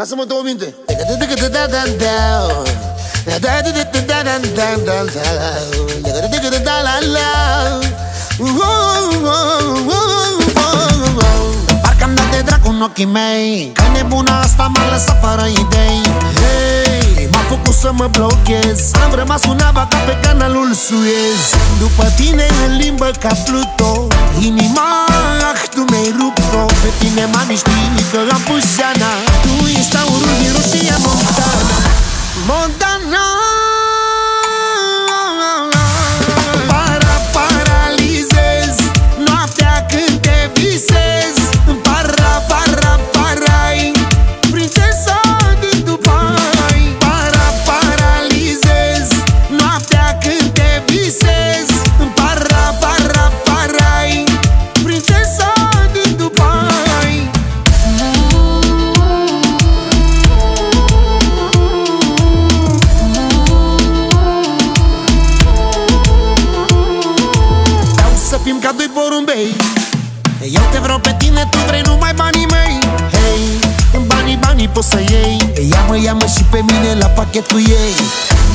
Lasă-mă 2 minte. Parcă-mi dă de dracu în ochii mei, că nebuna asta m-a lăsat fără idei. Hei, m-a făcut să mă blochez, am rămas cu nava ca pe canalul Suez. După tine în limbă ca Pluto, inima, ah, tu mi-ai rupt-o. Pe tine, mami, știi că am pus seana, tu ești aurul din Roșia Montana. Montana. Paralizez noaptea când te visez. Parai, prințesa din Dubai. Paralizez noaptea când te visez. Parai, prințesa din Dubai. Vreau să fim ca doi porumbei. Eu te vreau pe tine, tu vrei numai banii mei. Hei, banii poți să iei. Ia-mă și pe mine la pachet cu ei.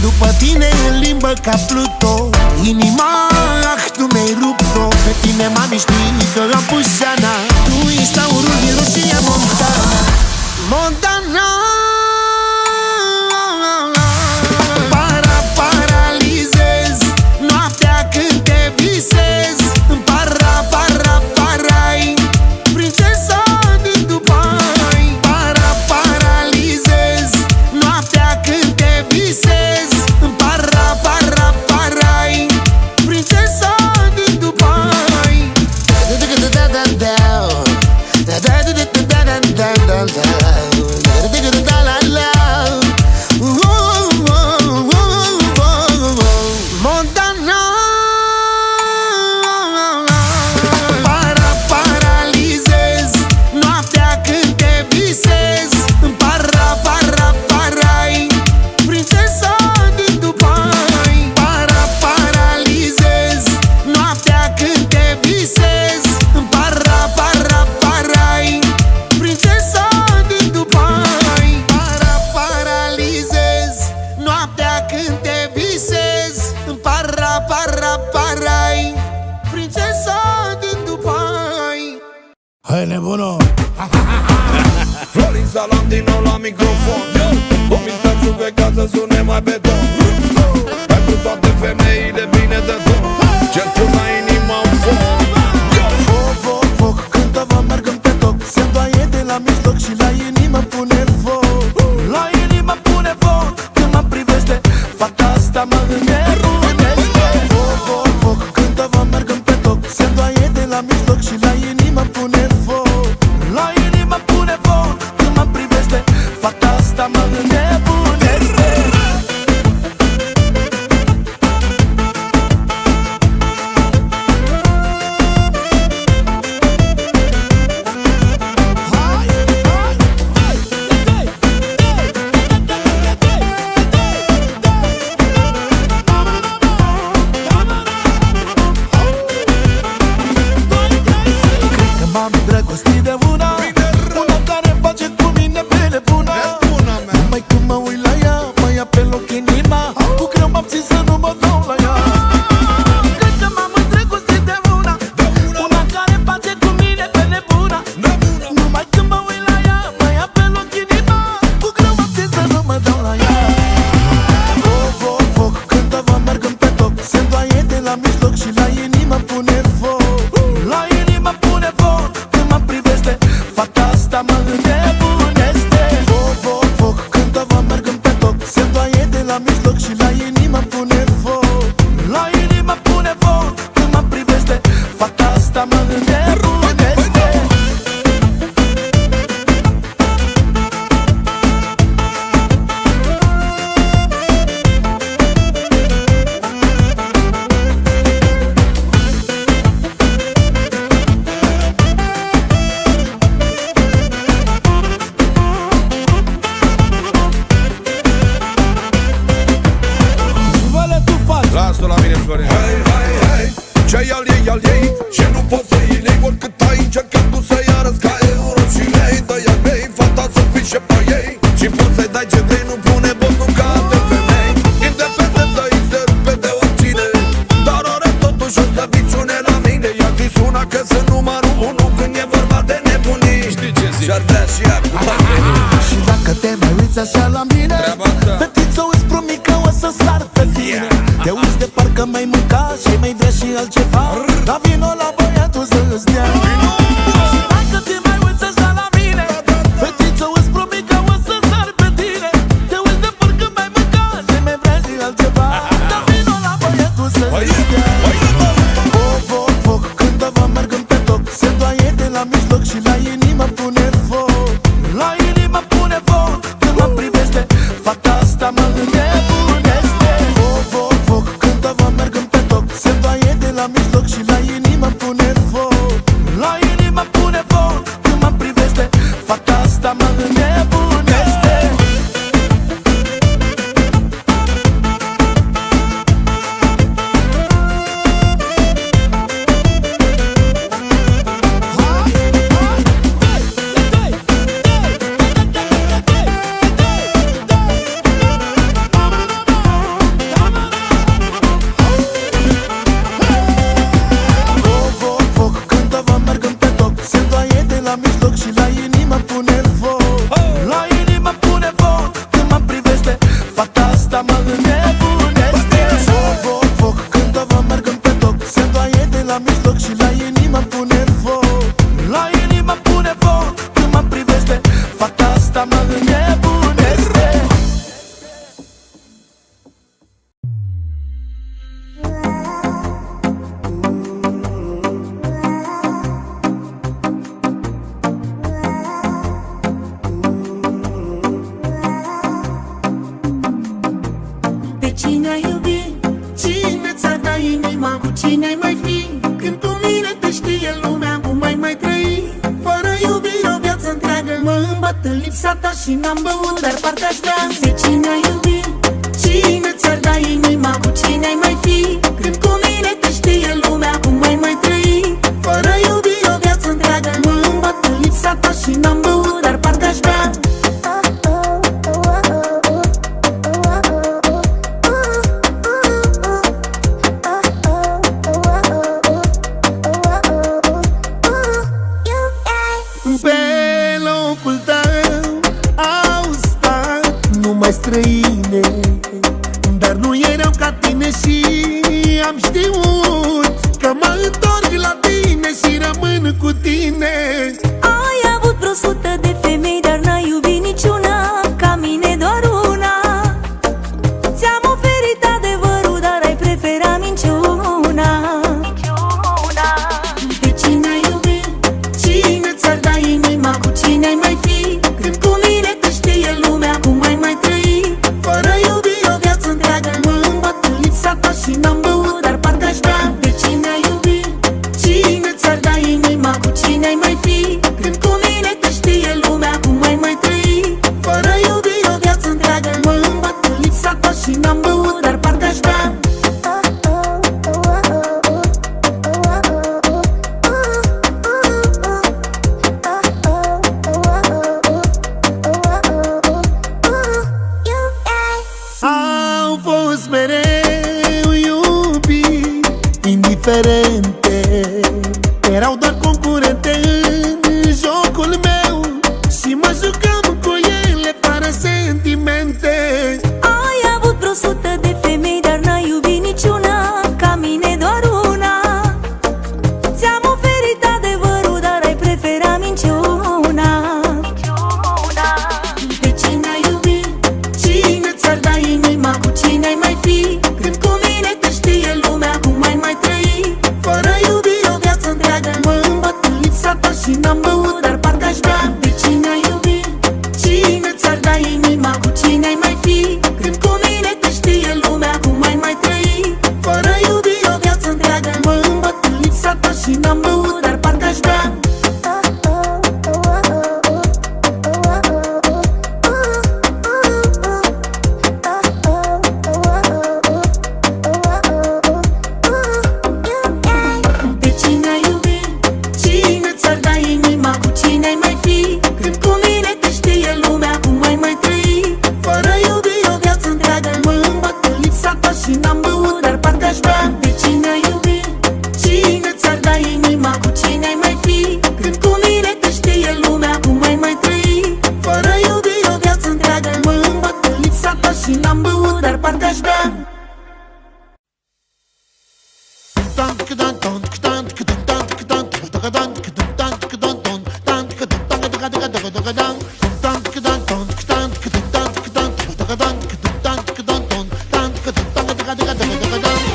După tine în limbă ca Pluto, inima, ah, tu mi-ai rupt-o. Pe tine, mami, știi că am pus seana, tu ești aurul din Roșia Montana. Montana. Paralizez noaptea când te visez. Parai, prințesa din Dubai. Paralizez noaptea când te visez. Parai, prințesa din Dubai. Montana. Paralizez noaptea când te visez. Parai, prințesa din Dubai. Paralizez noaptea când te visez. Parai, prințesa din Dubai. Paralizez noaptea când te visez. Parai, prințesa din Dubai. Hai, nebunul! Florin Salam din nou la microfon. Cu Mr. Juve ca să sune mai beton. Pentru toate femeile bine de tot, ce spun la inima un foc. Foc, cântă-vă, mergem pe toc. Se îndoaie de la mijloc și la inimă pune foc. La inimă pune foc, când mă privește, fata asta mă înnebunește. Foc, cântă-vă, mergem pe toc. Se îndoaie de la mijloc și la inimă pune foc. La inimă pune foc, când mă privește, fata asta mă înnebunește. Ce-ai al ei și nu poți să îi lei. Oricât ai încercat tu să-i arăți ca euro și lei. Dă-i al mei, fata să pișe pe ei. Și poți să-i dai ce vrei, nu pune botul ca alte femei. Independentă, să rupe de oricine, dar are totuși o slăbiciune la mine. Ea ți suna că sunt numărul 1 când e vorba de nebunii. Știi ce zic? Și-ar vrea și ea cum ar veni. Și dacă te mai uiți așa la mine, fetiță, îți promit că o să sar pe tine. Te uiți de parcă m-ai mâncat și mai vrea și altceva, dar vino la băiatul să-ți dea. Și dacă te mai uiți așa la mine, fetiță, îți promit că o să sar pe tine. Te uiți de parcă m-ai mâncat și mai vrea și altceva, dar vino la băiatul să-ți dea. Foc, foc, foc, când vă mergând pe toc, se doaie de la mijloc și la inimă pune foc. La inimă pune foc, când mă privește, fata asta mă înnebunește. Foc, foc, foc, când vă mergând pe toc, se doaie de la mijloc și la inimă pune foc. La inimă pune foc, când mă privește, fata asta mă înnebunește. Și la inimă pune foc. La inimă pune foc, când mă privește, fata asta mă înnebunește. Foc, foc, foc, când vă mergând pe toc, se doaie de la mijloc și la inimă pune foc. La inimă pune foc, când mă privește, fata asta mă înnebunește. Cine ai iubit? Cine ți-ar da inima? Cu cine ai mai fi? Când cu mine te știe lumea, cum ai mai trăi? Fără iubire o viață întreagă mă îmbăt în lipsa ta și n-am băut, dar parcă aș vrea. De cine ai iubit? Cine ți-ar da inima? Cu cine ai mai fi? Când cu mine te știe lumea, cum ai mai trăi? Fără iubire o viață întreagă mă îmbăt în lipsa ta și n-am băut, dar parcă aș vrea. Străine, dar nu erau ca tine și am știut că mă întorc la tine și rămân cu tine. Ai avut vreo 100 de femei, dar n-ai iubit niciuna ca mine, doar una. Ți-am oferit adevărul, dar ai preferat minciuna. De cine ai iubit? Cine ți-ar da inima? Cu cine ai mai fi? Când cu mine te știe lumea, cum ai mai trăi? Fără iubire o viață întreagă mă îmbăt în lipsa ta și n-am băut, dar parcă aș vrea. De cine ai iubit? Cine ți-ar da inima? Cu cine ai mai fi? Când cu mine te știe lumea, cum ai mai trăi? Fără iubire o viață întreagă mă îmbăt în lipsa ta și n-am băut, dar parcă aș vrea. Au fost mereu iubiri indiferente, erau doar concurente în jocul meu și mă jucam cu ele fără sentimente. Ai avut vreo 100 de femei, dar n-ai iubit niciuna ca mine, doar una. Ți-am oferit adevărul, dar ai preferat minciuna. De cine ai iubit? Cine ți-ar da inima? Cu cine ai mai fi? Când cu mine te știe lumea, cum ai mai trăi?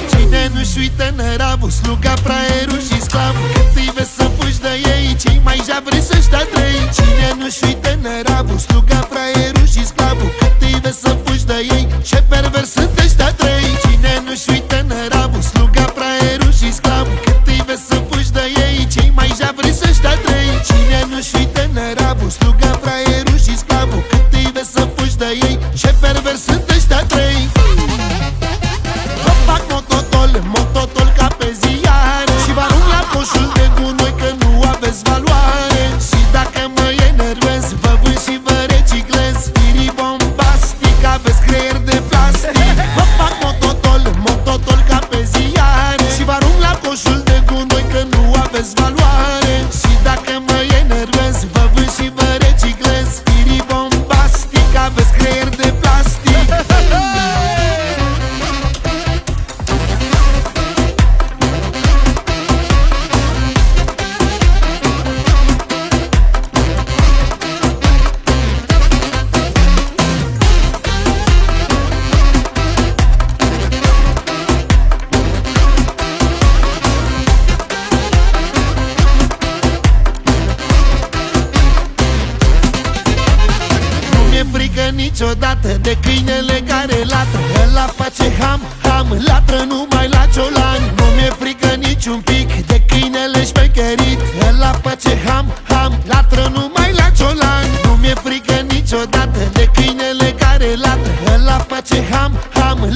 Cine nu-și uită năravul, sluga, praierul și sclav, cât îi vezi să fugi de ei, cei mai javri să-și dea trei. Cine nu-și uită năravul, sluga, praierul și sclavul, cât îi vezi să fugi de ei, ce pervers sunt ăștia trei. Cine nu-și uită năravul, sluga, praierul și sclavul, cât îi vezi să fugi de ei, cei mai javri să-și dea trei. Cine nu-și uită năravul, sluga, praierul și sclavul, cât îi vezi să fugi de ei, ce pervers sunt ăștia trei. Vă fac mototol ca pe ziare și vă arunc la coșul de gunoi că nu aveți valoare. Și dacă mă enervez, vă vând și vă reciclez. Spirii bombastic, aveți creier de plastic. Vă fac mototol ca pe ziare și vă arunc la coșul de gunoi că nu aveți valoare. Și dacă mă enervez, vă vând și vă reciclez. Spirii bombastic, aveți creier de plastic. Niciodată de câinele care latră, ăla face ham, latră numai la ciolani. Nu mi-e frică niciun pic de câinele șmecherit, ăla face ham, latră numai la ciolani. Nu mi-e frică niciodată de câinele care latră, ăla face ham,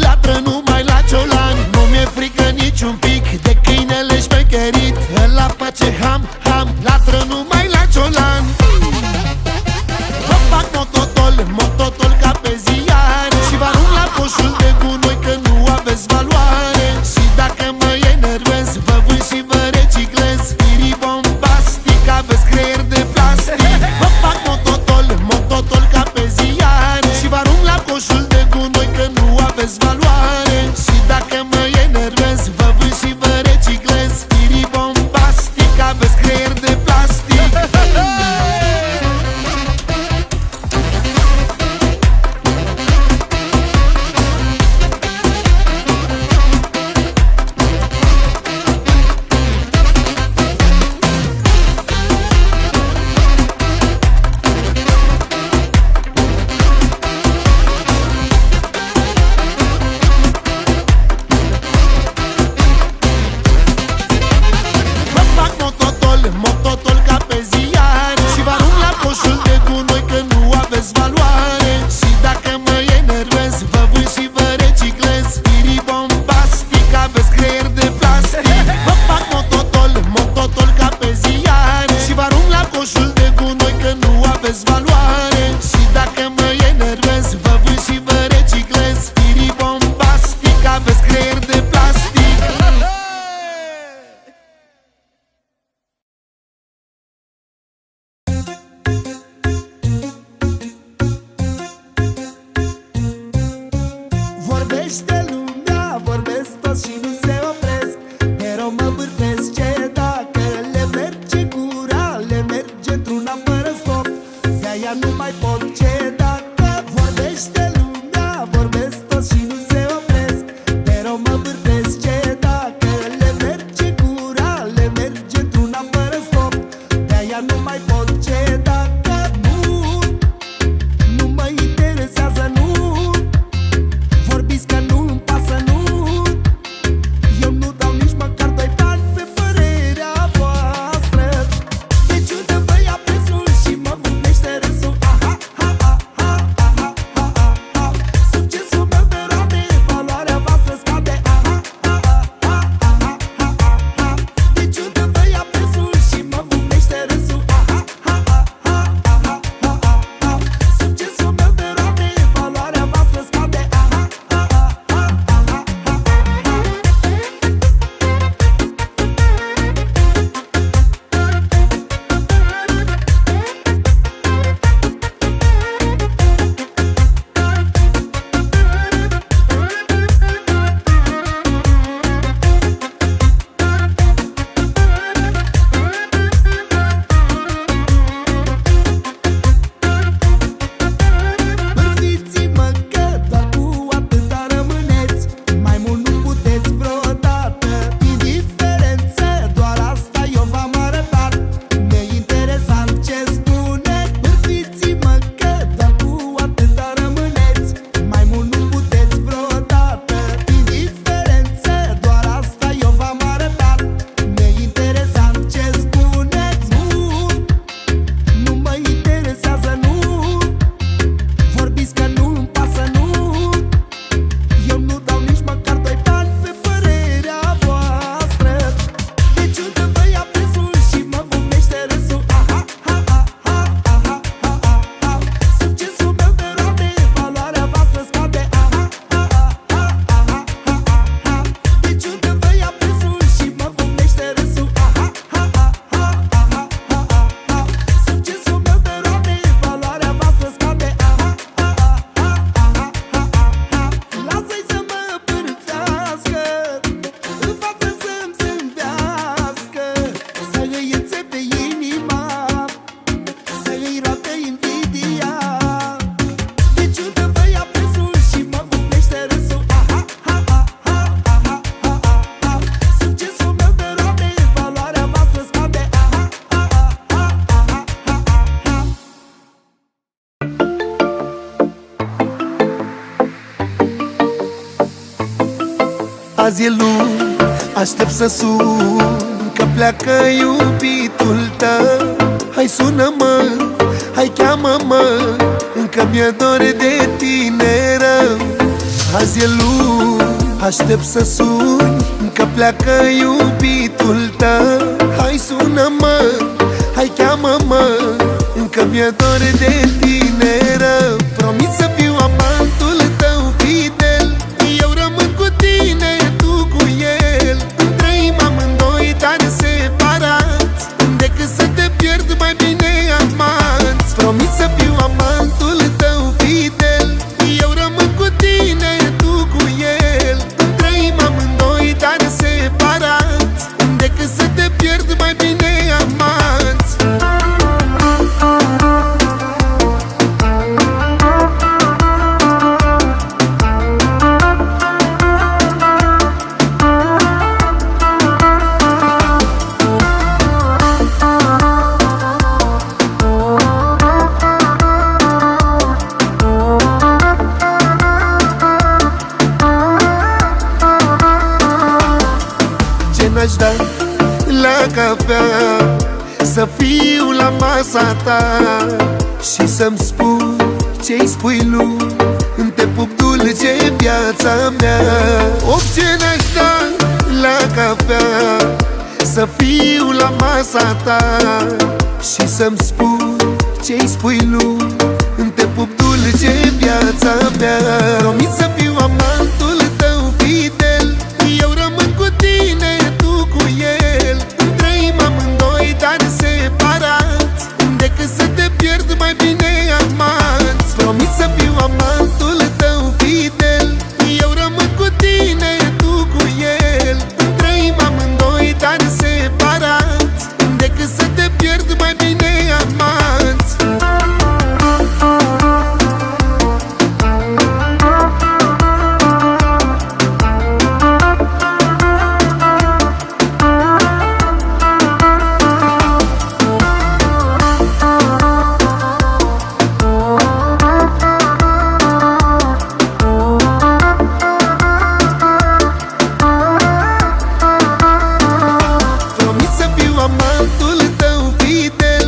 latră numai la ciolani. Nu mi-e frică niciun pic de câinele șmecherit, ăla face ham, latră numai la ciolani. Vă fac mototol ca pe ziare și vă arunc la coșul de gunoi că nu aveți valoare. Și dacă mă enervez, vă vând și vă reciclez. Spirii bombastic, aveți creier de plastic. Vă fac mototol ca pe ziare și vă arunc la coșul de gunoi că nu aveți valoare. Și dacă mă enervez, vă vând și vă reciclez. Spirii bombastic, aveți creier de plastic. Mototol ca pe ziare și vă arunc la coșul de gunoi că nu aveți valoare. Și dacă mă enervez, vă vând și vă reciclez. Spirii bombastic, aveți creier de plastic. Vă fac mototol ca pe ziare și vă arunc la coșul de gunoi că nu aveți valoare. Și dacă mă enervez, vă vând și vă reciclez. Spirii bombastic, aveți creier de plastic. Vorbește lumea, vorbesc toți și nu se opresc, mereu mă bârfesc ce dacă le merge gura, le merge într-una fără stop. De-aia nu mai pot ce dacă vorbește lumea, vorbesc toți și nu se opresc, mereu mă bârfesc ce dacă le merge gura, le merge într-una fără stop. De-aia nu mai pot ce dacă nu mă interesează, nu vorbiți că nu-mi pasă, nu știți că nu-mi pasă, nu. Eu nu dau nici măcar 2 bani pe părerea voastră. Deci unde vă ia prețul și mă bumește râsul. Aha, ha, ha, ha, aha, ha, ha, ha. Succesul meu de roade, valoarea voastră scade. Aha, ha, ha, ha, aha, ha, ha, ha. Deci unde vă ia prețul și mă bumește râsul. Aha, ha, ha, ha, aha, ha, ha, ha. Succesul meu de roade, valoarea voastră scade. Aha, ha, ha, ha, aha, ha, ha, ha. Lasă-i să mă bârfească, în față să-mi zâmbească, să îi înțepe inima, să îi roate invidia. Deci unde vă ia prețul și mă bumește râsul. Aha, ha, ha, ha, aha, ha, ha, ha. Succesul meu de roade, valoarea voastră scade. Aha, ha, ha, ha, aha, ha, ha, ha. Azi e luni, aștept să sun, că pleacă iubitul tău. Hai sună-mă, hai cheamă-mă, încă mi-e dor de tine rău. Azi e luni, aștept să sun, că pleacă iubitul tău. Hai sună-mă, hai cheamă-mă, încă mi-e dor de tine rău. Promit să fiu amantul tău fidel, eu rămân cu tine, tu cu el. Trăim amândoi, dar separați, decât să te pierd, mai bine amanți. Promit să fiu amantul tău fidel, eu rămân cu tine, tu cu el. Trăim amândoi, dar separați, decât să te pierd, mai bine amanți. Ce n-aș da la cafea, să fiu la masa ta și să-mi spui ce-i spui lui, te pup dulce viața mea. Orice n-aș da la cafea, să fiu la masa ta și să-mi spui ce-i spui lui, te pup dulce viața mea. Promit să fiu amantul tău fidel, eu rămân cu tine, tu cu el. Trăim amândoi, dar separați, decât să te pierd, mai bine amanți. Promit să fiu amantul tău fidel, eu rămân cu tine, tu cu el. Trăim amândoi, dar separați, decât să te pierd, mai bine amanți. Promit să fiu amantul tău fidel,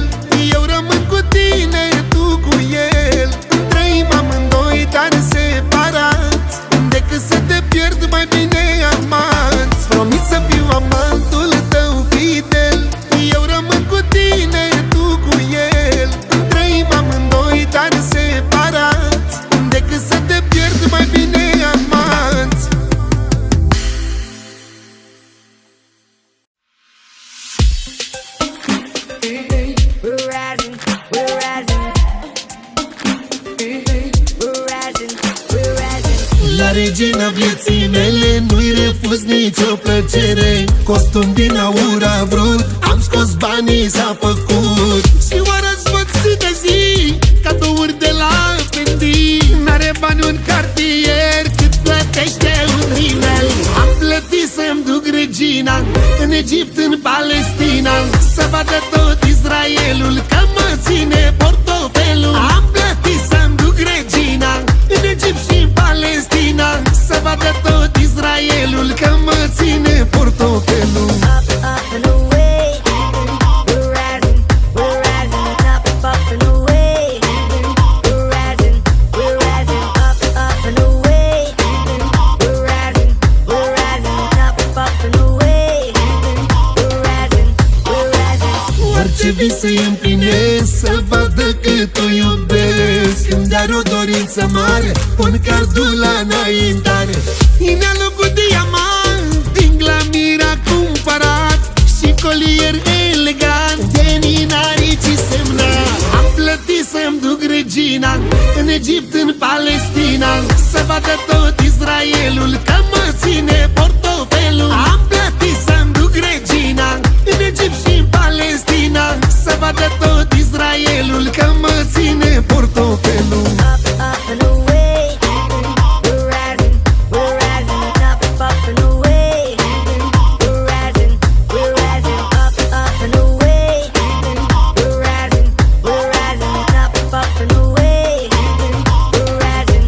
eu rămân cu tine, tu cu el. Trăim amândoi, dar separați, decât să te pierd, mai bine amanți. Promit să fiu amantul tău fidel, eu rămân cu tine, tu cu el. Trăim amândoi, dar separați, decât să te pierd, mai bine amanți. We're rising, we're rising. We're rising, we're rising. La regina vieții mele nu-i refuz nicio plăcere. Costum din aur a vrut, am scos banii, s-a făcut. Și oară-ți văd zi de zi, cadouri de la Fendi. N-are bani un cartier cât plătește un rimel. Am plătit să-mi duc regina în Egipt, în Palestina, să vadă tot Israelul că mă ține portofelul. Am plătit să-mi duc regina în Egipt și în Palestina, să vadă tot Israelul că mă ține portofelul. Up, up and away. We're rising, up, up and away. We're rising, we're rising. ei să-i împlinesc, să vadă cât o iubesc. Când are o dorință mare, pun cardul la înaintare. Inelul cu diamant, din Glamira cumpărat, și colier elegant, de ninarici semnat. Am plătit să-mi duc regina în Egipt, în Palestina, să vadă tot Israelul că mă ține portofelul. Am plătit să-mi duc regina în Egipt și în Palestina, să vadă tot Israelul că mă ține portofelul. Up, up and away. We're rising, up, up and away. We're rising, up, up and away. We're rising, up, up and away. We're rising.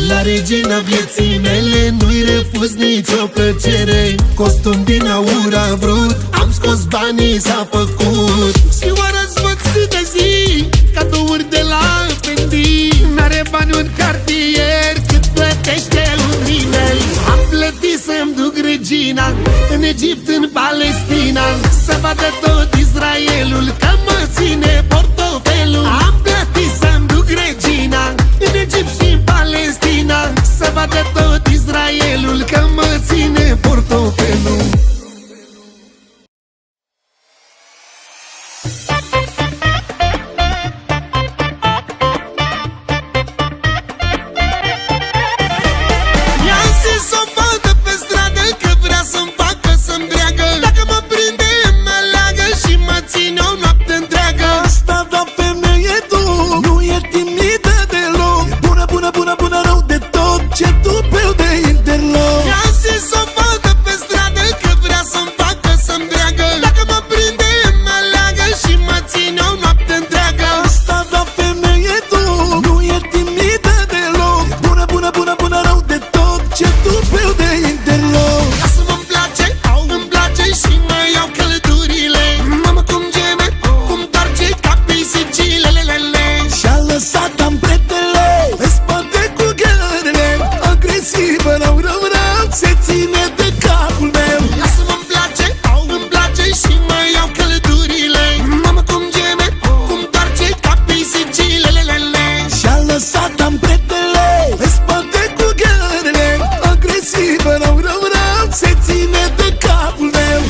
La regina vieții mele nu-i refuz nicio plăcere. Costum din aur a vrut, am scos banii, s-a făcut. Și o răzvăț zi de zi, cadouri de la Fendi. N-are bani un cartier cât plătește un rimel. Am plătit să-mi duc regina în Egipt, în Palestina, să vadă tot Israelul că mă ține portofelul. Am plătit să-mi duc regina în Egipt și în Palestina, să vadă tot Israelul că mă ține portofelul. I-am zis o fată pe stradă că vrea să-mi facă să-mi dreagă. Dacă mă prinde, mă leagă și mă ține o noapte întreagă. Asta da femeie tu, nu e timidă deloc. Bună, bună, bună, bună, rău de tot, ce tupeu de interloc. I-am zis o fată pe stradă că vrea să-mi facă să-mi dreagă. Dacă mă prinde, mă leagă și mă ține o noapte întreagă. Asta da femeie tu, nu e timidă deloc. Bună, bună, bună, bună, rău de tot, ce tupeu de interloc. Lasă-mă-mi place, îmi place și mă iau călăturile. Mamă cum geme, cum torce capii sigilelelele. Și-a lăsat ampretele pe spate cu ghearele. Agresivă, rău, rău, rău, se ține de capul meu. Lasă-mă-mi place, îmi place și mă iau călăturile. Mamă cum geme, cum torce capii sigilelelele. Și-a lăsat ampretele pe spate cu ghearele. Agresivă, rău, rău, rău, se ține de capul meu.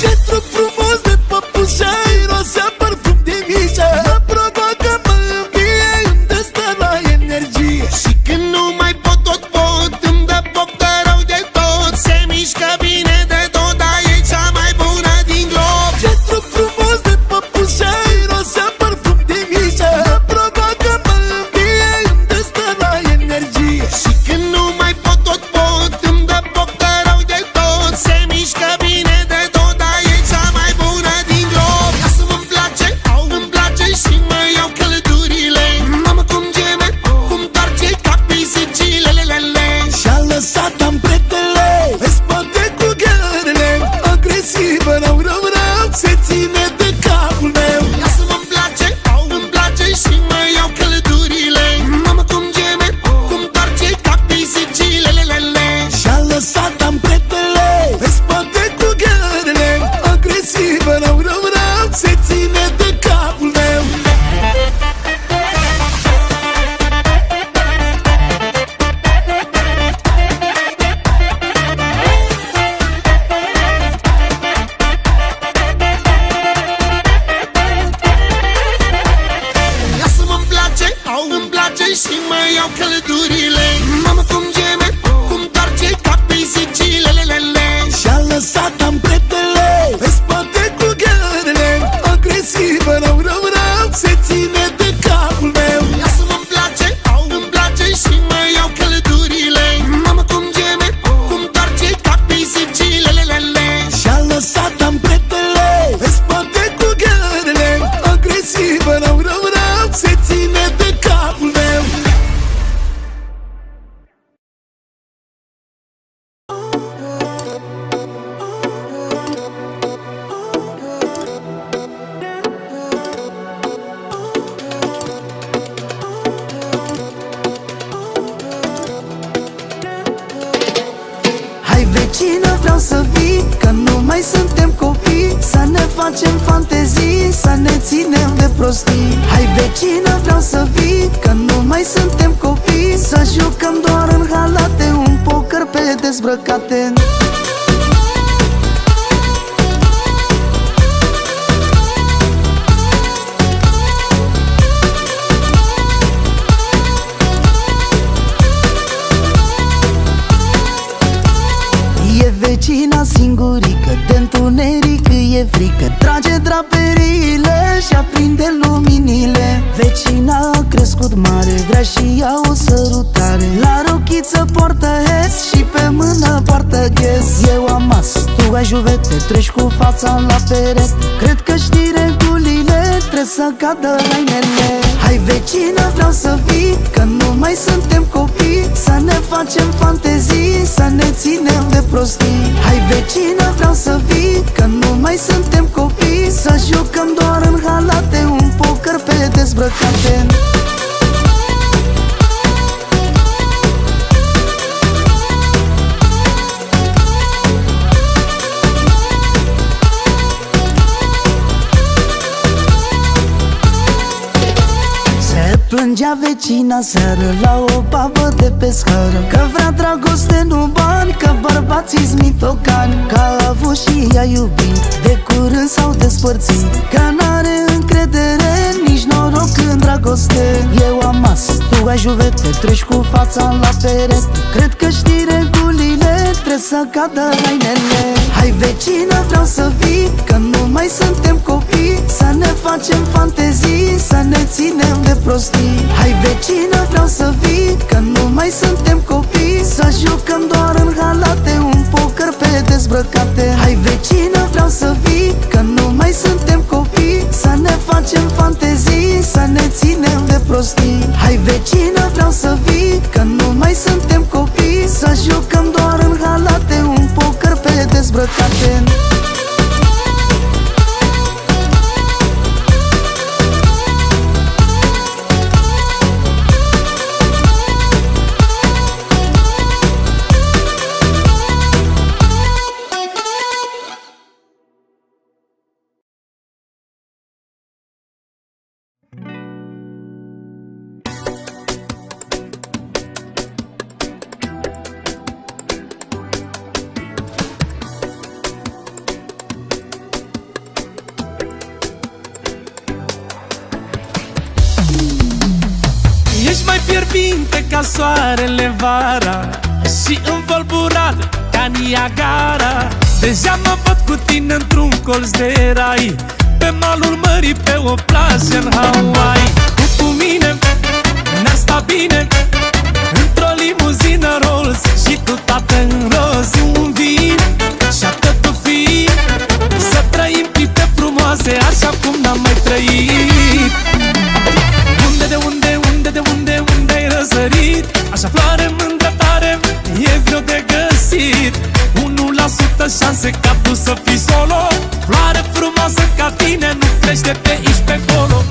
Ce trup frumos de păpușai, rosea parfum de mișa. Mă provoacă, mă învie, îmi dă stă la energie. Și când nu mai pot, tot pot, îmi dă poftă rău de tot. Se mișcă bine de tot, dar e cea mai bună din glob. Ce trup frumos de păpușai, rosea parfum de mișa. Mă provoacă, mă învie, îmi dă stă la energie. Și când nu mai pot, tot pot, îmi dă poftă rău de tot. Se mișcă bine de tot, dar e cea mai bună din glob. Lasă-mă-mi place, îmi place și mă iau călăturile. Mamă cum geme, cum torce capii sigilelelele. Și-a lăsat ampretele pe spate cu ghearele. Agresivă, rău, rău, rău, se ține de capul meu. Lasă-mă-mi place, îmi place și mă iau călăturile. Mamă cum geme, cum torce capii sigilelelele. Și-a lăsat ampretele pe spate cu ghearele. Agresivă, rău, rău, rău, se ține de capul meu. Lasă-mă-mi place, îmi place și mă iau călăturile. Mamă cum geme, cum torce capii sigilelelele. Și-a lăsat ampretele pe spate cu ghearele. Agresivă, rău, rău, rău, se ține de capul meu. Lasă-mă-mi place, îmi place și mă iau călăturile. Mamă cum geme, cum torce capii sigilelelele. Și-a lăsat ampretele pe spate cu ghearele. Agresivă, rău, rău, rău, se ține de capul meu. vreau să vii, că nu mai suntem copii. Să ne facem fantezii, să ne ținem de prostii. Hai vecină, vreau să vii, că nu mai suntem copii. Să jucăm doar în halate, un poker pe dezbrăcate. E vecina singurică, de întuneric e frică. Trage draperiile și aprinde luminile. Vecina a crescut mare, vrea și ea o sărutare. La rochiță poartă hes și pe mână poartă ghes. Eu am mas, tu ai juvete, treci cu fața la perete. Cred că știi regulile, trebuie să cadă hainele. Hai vecină, vreau să vii, că nu mai suntem copii. Să ne facem fantezii, să ne ținem de prostii. Hai vecină, vreau să vii, că nu mai suntem copii. Să jucăm doar în halate, un poker pe dezbrăcate. Plângea vecina seară la o babă de pe scară, că vrea dragoste, nu bani, că bărbații-s mitocani. Că a avut și i-a iubit, de curând s-au despărțit. Că n-are încredere, nici noroc în dragoste. Eu am mas, tu ai juvete, treci cu fața la perete. Cred că știi regulile, trebuie să cadă hainele. Hai vecină, vreau să vii, că nu mai suntem copii. Să ne facem fantezii, să ne ținem de prostii. Hai vecină, vreau să vii, că nu mai suntem copii. Să jucăm doar în halate, un poker pe dezbrăcate. Hai vecină, vreau să vii, că nu mai suntem copii. Să ne facem fantezii, să ne ținem de prostii. Hai vecină, vreau să vii, că nu mai suntem copii. Să jucăm doar în halate, un poker pe dezbrăcate. Ești mai fierbinte ca soarele vara și învolburat ca Niagara. Deja mă văd cu tine într-un colț de rai, pe malul mării, pe o plajă în Hawaii. Cu mine ne-a stat bine, într-o limuzină Rolls și tu toată în roz. Un vin și atât tu fi, să trăim clipe frumoase așa cum n-am mai trăit. Unde ai răsărit? Așa floare mândră tare, e greu de găsit. 1% șanse ca tu să fii solo. Floare frumoasă ca tine nu crește pe aici pe acolo.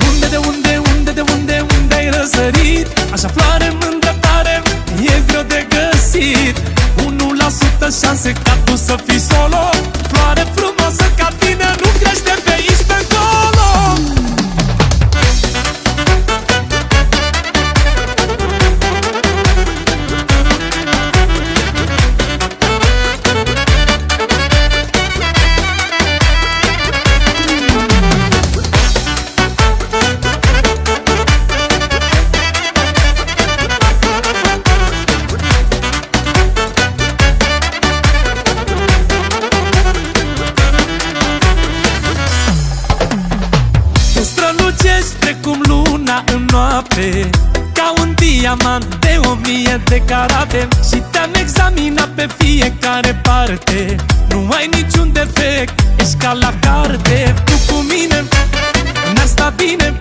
Unde ai răsărit? Așa floare mândră tare, e greu de găsit. 1% șanse ca tu să fii solo. Floare frumoasă ca tine nu crește pe aici pe acolo. Ca un diamant de 1000 de carate, și te-am examinat pe fiecare parte. Nu ai niciun defect, ești ca la carte. Tu cu mine ne-a stat bine,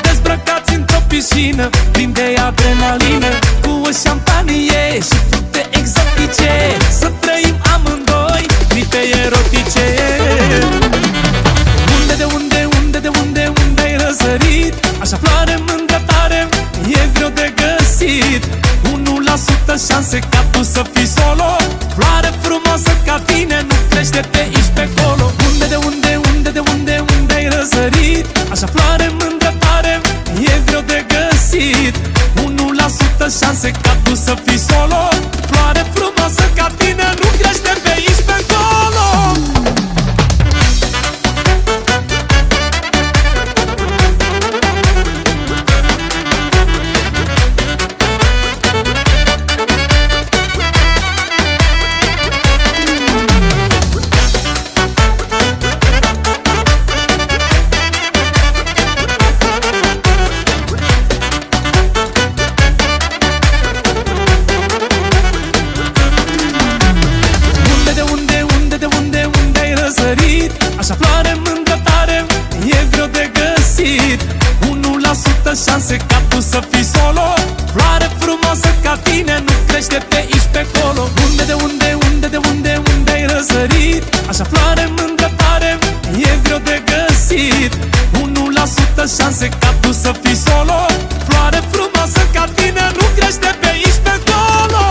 dezbrăcați într-o piscină plin de adrenalină, cu o șampanie și fructe exotice. Să trăim amândoi clipe erotice. Unde ai răsărit? Așa floare mândră tare, e greu de găsit. 1% șanse ca tu să fii solo. Floare frumoasă ca tine șanse ca tu să fii solo. Floare frumoasă ca tine nu crește pe aici pe acolo. Așa floare mândră tare, e greu de găsit. 1% șanse ca tu să fii solo. Floare frumoasă ca tine nu crește pe aici pe acolo. Unde ai răsărit? Așa floare mândră tare, e greu de găsit. 1% șanse ca tu să fii solo. Floare frumoasă ca tine nu crește pe aici pe acolo.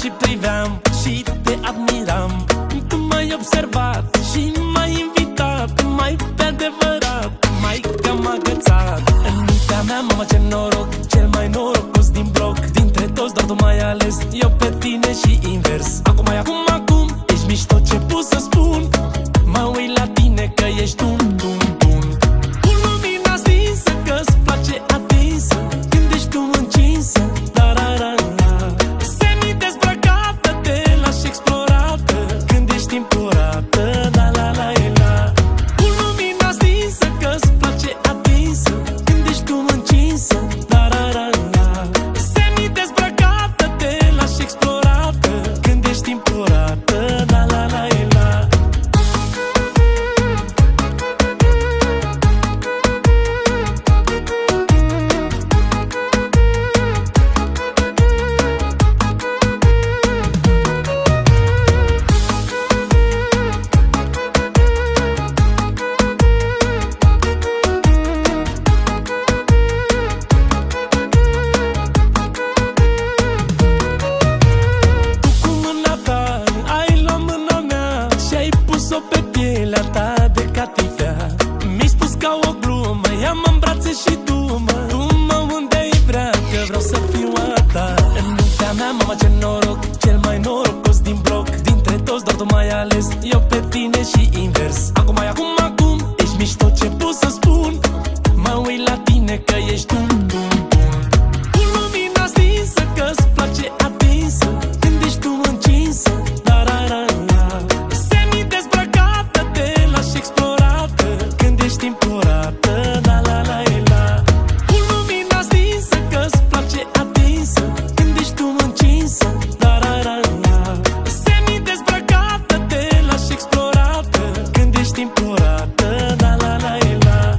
Și priveam și te admiram. Tu m-ai observat și m-ai invitat, mai pe adevărat, mai cam agățat. În mintea mea, mama, ce noroc, cel mai norocos din bloc. Dintre toți doar tu m-ai ales, eu pe tine și invers. Acum, ești mișto, ce pot să spun. Mă uit la tine că ești un cu lumina stinsă, că-ți place atinsă. Când ești tu încinsă, impurată, la la la la. Cu lumina stinsă, că-ți place atinsă. Când ești tu încinsă, la la la la. Semi-dezbrăcată, te lași explorată. Când ești impurată, la la la la. Pe pielea ta de catifea, mi-ai spus ca o glumă, ia-mă în brațe și du-mă unde-i vrea, că vreau să fiu a ta. În mintea mea, mama, ce noroc, cel mai norocos din bloc. Dintre toți doar tu m-ai ales, eu pe tine și invers. Acum, ești mișto, ce pot să spun. Mă uit la tine că ești un cu lumina stinsă, că-ți place atinsă. Când ești tu încinsă, la la la la. Explorată, când ești impurată, la la la la. Cu lumina stinsă, că-ți place atinsă. Când ești tu încinsă, la la la la. Semi-dezbrăcată, te lași explorată. Când ești impurată, la la la la.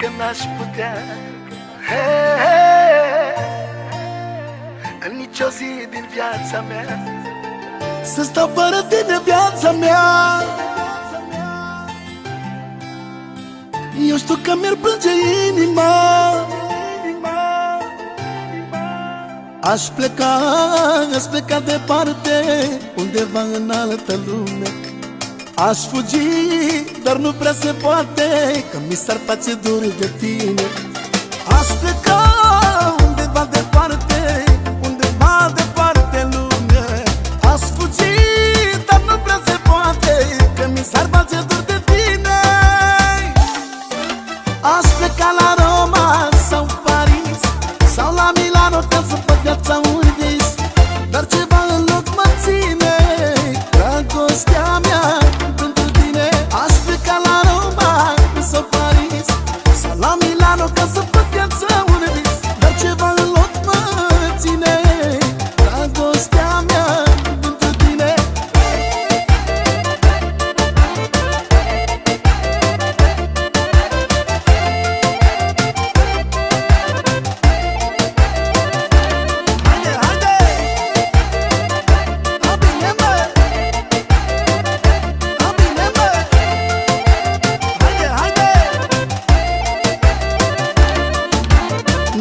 că n-aș putea în nicio zi din viața mea să stau fără tine viața mea. Eu știu că mi-ar plânge inima, aș pleca departe, undeva în altă lume. Aș fugi, dar nu prea se poate, că mi s-ar face dur de tine. Aș pleca undeva departe, undeva departe în lume. Aș fugi, dar nu prea se poate, că mi s-ar face dur de tine. Aș pleca la Roma sau Paris sau la Milano ca să fac viața un vis, dar ceva în loc mă ține, dragostea mea pentru tine. Aș pleca la Roma sau Paris sau la Milano ca să fac viața un vis, dar ceva în loc mă ține, dragostea mea pentru tine.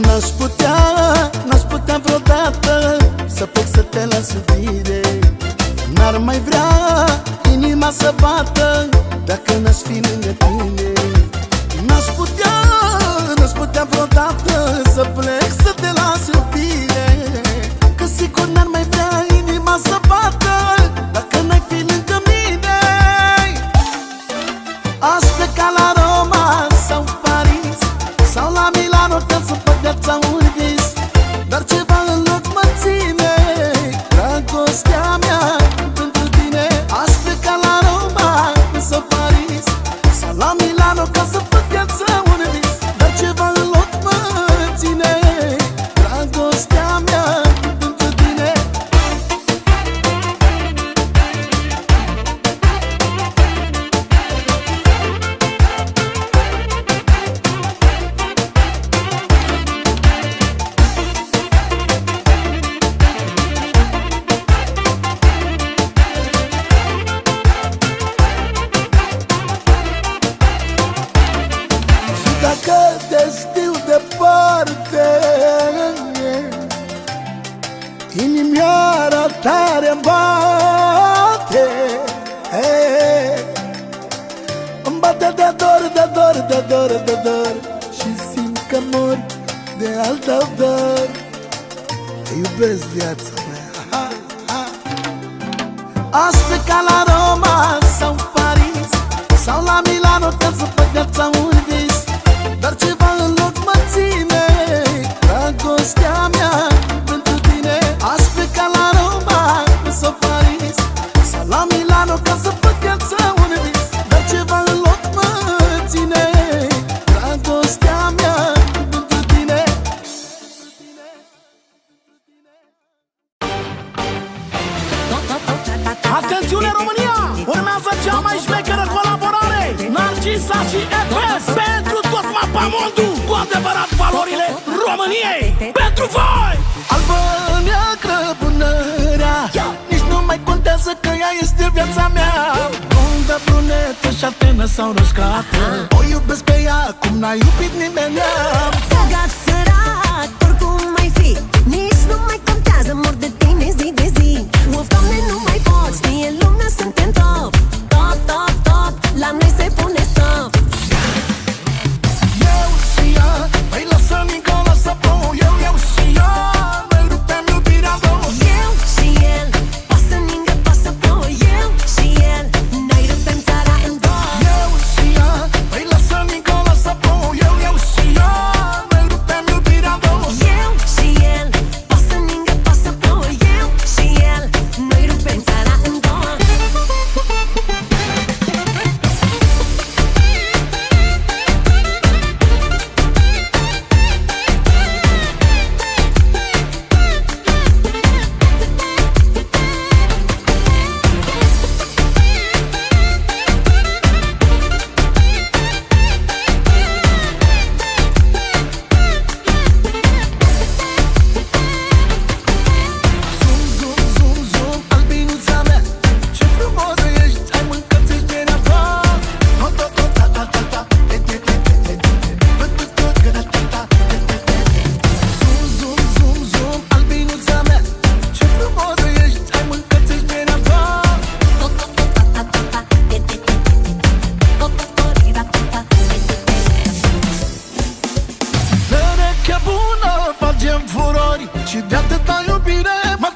N-aș putea vreodată să plec să te las iubire. N-ar mai vrea inima să bată dacă n-aș fi lângă tine. N-aș putea vreodată să plec să te las iubire, că sigur n-ar mai vrea inima să bată dacă n-ai fi lângă mine. Aș pleca la Roma sau Paris sau la Milano ca să fac viața un vis, dar ceva în loc mă ține, dragostea mea pentru tine. Aș pleca la Roma sau Paris sau la Milano ca să fac viața un vis, dar ceva în loc mă ține, dragostea mea pentru tine. Dacă te știu departe, inimioara tare-mi bate, îmi bate de dor, de dor, de dor, de dor, și simt că mor de altă dor. Te iubesc, viața mea. Aș pleca la Roma sau Paris sau la Milano ca să fac viața un vis, dar ceva în loc mă ține, dragostea mea pentru tine. Aș pleca la Roma sau Paris sau la Milano ca să fac viața un vis, dar ceva în loc mă ține, dragostea mea pentru tine. Atențiune România! Urmează cea mai șmecheră colaborare, Narcisa și Efes, pentru tot mapamondul, cu adevărat valorile României, pentru voi! Albă, neagră, bunărea, nici nu mai contează că ea este viața mea. Blondă, brunetă și atenă sau răscată, o iubesc pe ea cum n-a iubit nimeni. Bogat, sărat, oricum mai fi, nici nu mai contează, mor de tine zi de zi. Uf, Doamne, nu mai pot, știe lumea, suntem top, top, top, top, la noi se pune stop. Eu și ea, păi lasă Nicola să plouă. Eu și ea, noi rupem iubirea două. Eu și el, pasă ningă, pasă plouă. Eu și el, noi rupem țara în două. Eu și ea, păi lasă Nicola să plouă. Eu și ea, noi rupem iubirea două. Eu și el, pasă ningă, iubire, mă